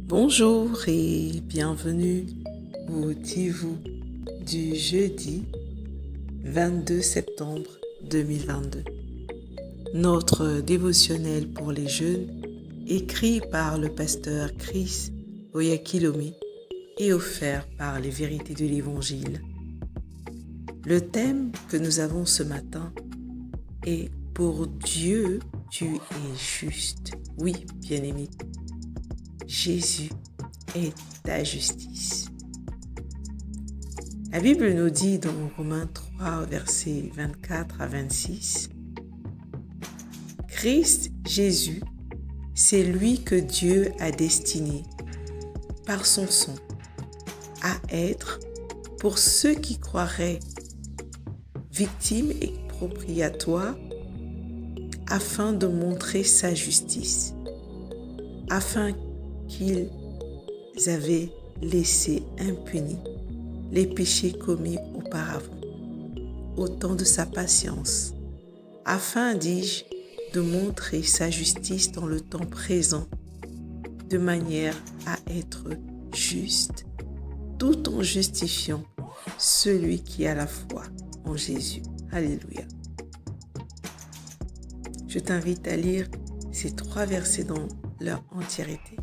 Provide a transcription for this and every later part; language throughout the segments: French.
Bonjour et bienvenue au Divu du jeudi 22 septembre 2022. Notre dévotionnel pour les jeunes, écrit par le pasteur Chris Oyakhilome et offert par les vérités de l'Évangile. Le thème que nous avons ce matin est « Pour Dieu, tu es juste ». Oui, bien-aimé, Jésus est ta justice. La Bible nous dit dans Romains 3, versets 24 à 26, « Christ Jésus, c'est lui que Dieu a destiné, par son sang, à être, pour ceux qui croiraient, victime expropriatoire, afin de montrer sa justice, afin qu'ils avaient laissé impunis les péchés commis auparavant, au temps de sa patience, afin, dis-je, de montrer sa justice dans le temps présent, de manière à être juste, tout en justifiant celui qui a la foi en Jésus. Alléluia. Je t'invite à lire ces 3 versets dans leur entièreté.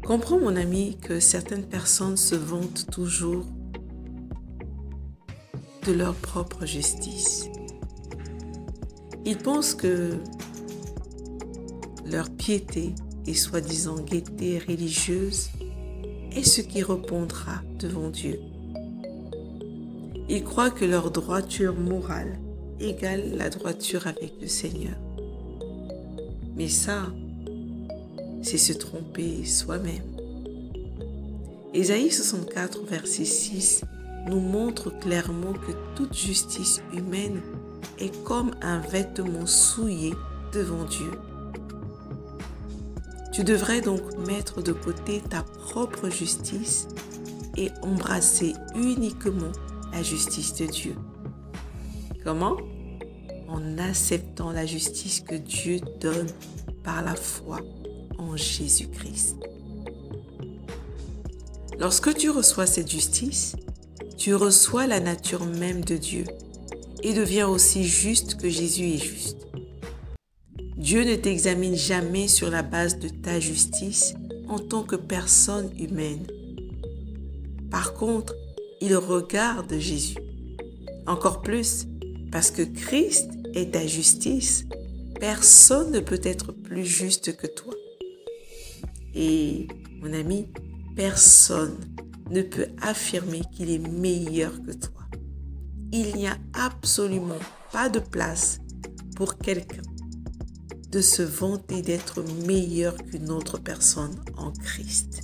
Comprends, mon ami, que certaines personnes se vantent toujours de leur propre justice. Ils pensent que leur piété et soi-disant gaieté religieuse est ce qui répondra devant Dieu. Ils croient que leur droiture morale égale la droiture avec le Seigneur. Mais ça, c'est se tromper soi-même. Ésaïe 64, verset 6, nous montre clairement que toute justice humaine est comme un vêtement souillé devant Dieu. Tu devrais donc mettre de côté ta propre justice et embrasser uniquement la justice de Dieu. Comment? En acceptant la justice que Dieu donne par la foi en Jésus-Christ. Lorsque tu reçois cette justice, tu reçois la nature même de Dieu et deviens aussi juste que Jésus est juste. Dieu ne t'examine jamais sur la base de ta justice en tant que personne humaine. Par contre, il regarde Jésus. Encore plus, parce que Christ est ta justice, personne ne peut être plus juste que toi. Et, mon ami, personne ne peut affirmer qu'il est meilleur que toi. Il n'y a absolument pas de place pour quelqu'un de se vanter d'être meilleur qu'une autre personne en Christ.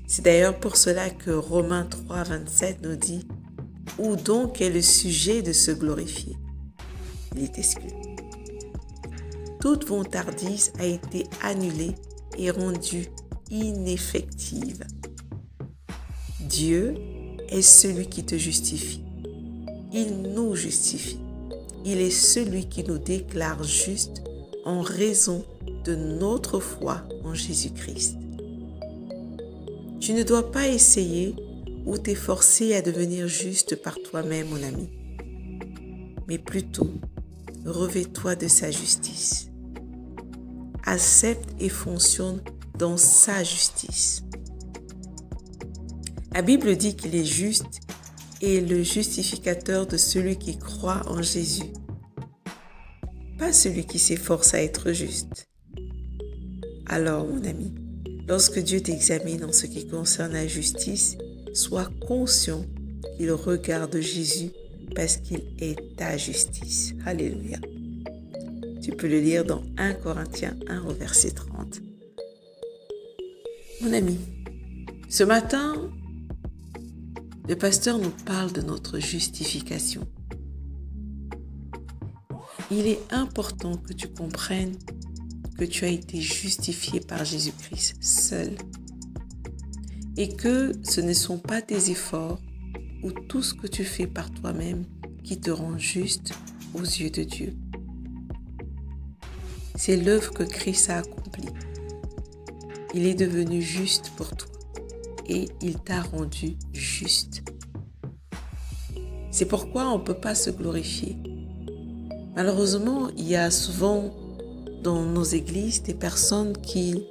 C'est d'ailleurs pour cela que Romains 3, 27 nous dit « Où donc est le sujet de se glorifier ?» Il est exclu. Toute vantardise a été annulée et rendue ineffective. Dieu est celui qui te justifie. Il nous justifie. Il est celui qui nous déclare justes en raison de notre foi en Jésus-Christ. Tu ne dois pas essayer ou t'efforcer à devenir juste par toi-même, mon ami, mais plutôt revêt-toi de sa justice. Accepte et fonctionne dans sa justice. La Bible dit qu'il est juste et le justificateur de celui qui croit en Jésus, pas celui qui s'efforce à être juste. Alors, mon ami, lorsque Dieu t'examine en ce qui concerne la justice, sois conscient qu'il regarde Jésus parce qu'il est ta justice. Alléluia. Tu peux le lire dans 1 Corinthiens 1 au verset 30. Mon ami, ce matin, le pasteur nous parle de notre justification. Il est important que tu comprennes que tu as été justifié par Jésus-Christ seul et que ce ne sont pas tes efforts ou tout ce que tu fais par toi-même qui te rend juste aux yeux de Dieu. C'est l'œuvre que Christ a accomplie Il est devenu juste pour toi et il t'a rendu juste. C'est pourquoi on ne peut pas se glorifier. Malheureusement, il y a souvent dans nos églises des personnes qui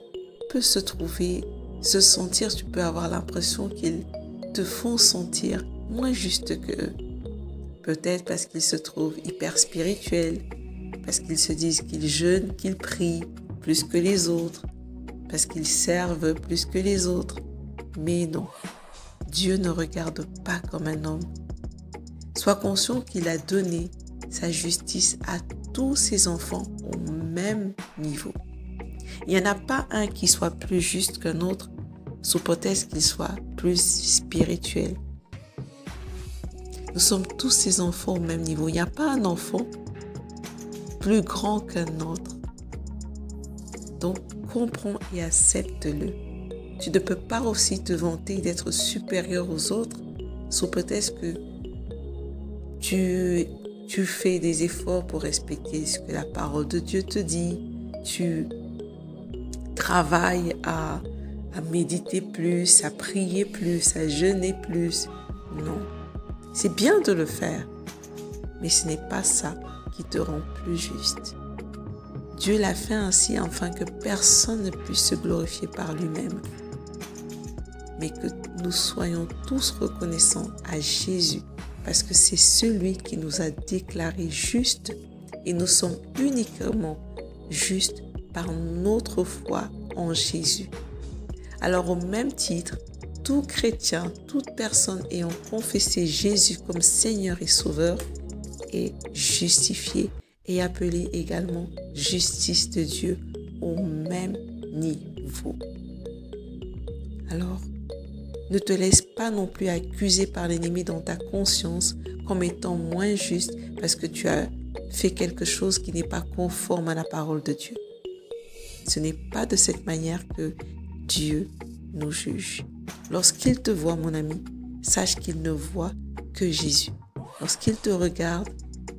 peuvent se sentir, tu peux avoir l'impression qu'ils te font sentir moins juste qu'eux. Peut-être parce qu'ils se trouvent hyper spirituels, parce qu'ils se disent qu'ils jeûnent, qu'ils prient plus que les autres, parce qu'ils servent plus que les autres. Mais non, Dieu ne regarde pas comme un homme. Sois conscient qu'il a donné sa justice à tous ses enfants au même niveau. Il n'y en a pas un qui soit plus juste qu'un autre, sous prétexte qu'il soit plus spirituel. Nous sommes tous ses enfants au même niveau. Il n'y a pas un enfant plus grand qu'un autre. Donc, comprends et accepte-le. Tu ne peux pas aussi te vanter d'être supérieur aux autres sous prétexte que tu fais des efforts pour respecter ce que la parole de Dieu te dit. Tu travailles à méditer plus, à prier plus, à jeûner plus. Non. C'est bien de le faire, mais ce n'est pas ça qui te rend plus juste. Dieu l'a fait ainsi afin que personne ne puisse se glorifier par lui-même, mais que nous soyons tous reconnaissants à Jésus, parce que c'est celui qui nous a déclarés justes et nous sommes uniquement justes par notre foi en Jésus. Alors au même titre, tout chrétien, toute personne ayant confessé Jésus comme Seigneur et Sauveur est justifié et appelé également justice de Dieu au même niveau. Alors, ne te laisse pas non plus accuser par l'ennemi dans ta conscience comme étant moins juste parce que tu as fait quelque chose qui n'est pas conforme à la parole de Dieu. Ce n'est pas de cette manière que Dieu nous juge. Lorsqu'il te voit, mon ami, sache qu'il ne voit que Jésus. Lorsqu'il te regarde,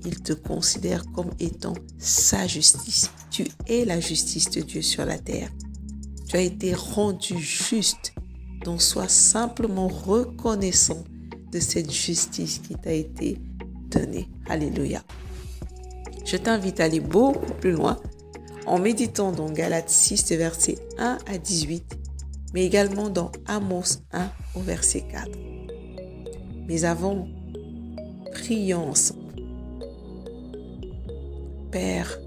il te considère comme étant sa justice. Tu es la justice de Dieu sur la terre. Tu as été rendu juste. Donc, sois simplement reconnaissant de cette justice qui t'a été donnée. Alléluia. Je t'invite à aller beaucoup plus loin en méditant dans Galates 6, versets 1 à 18, mais également dans Amos 1 au verset 4. Mais avant, prions ensemble. Père,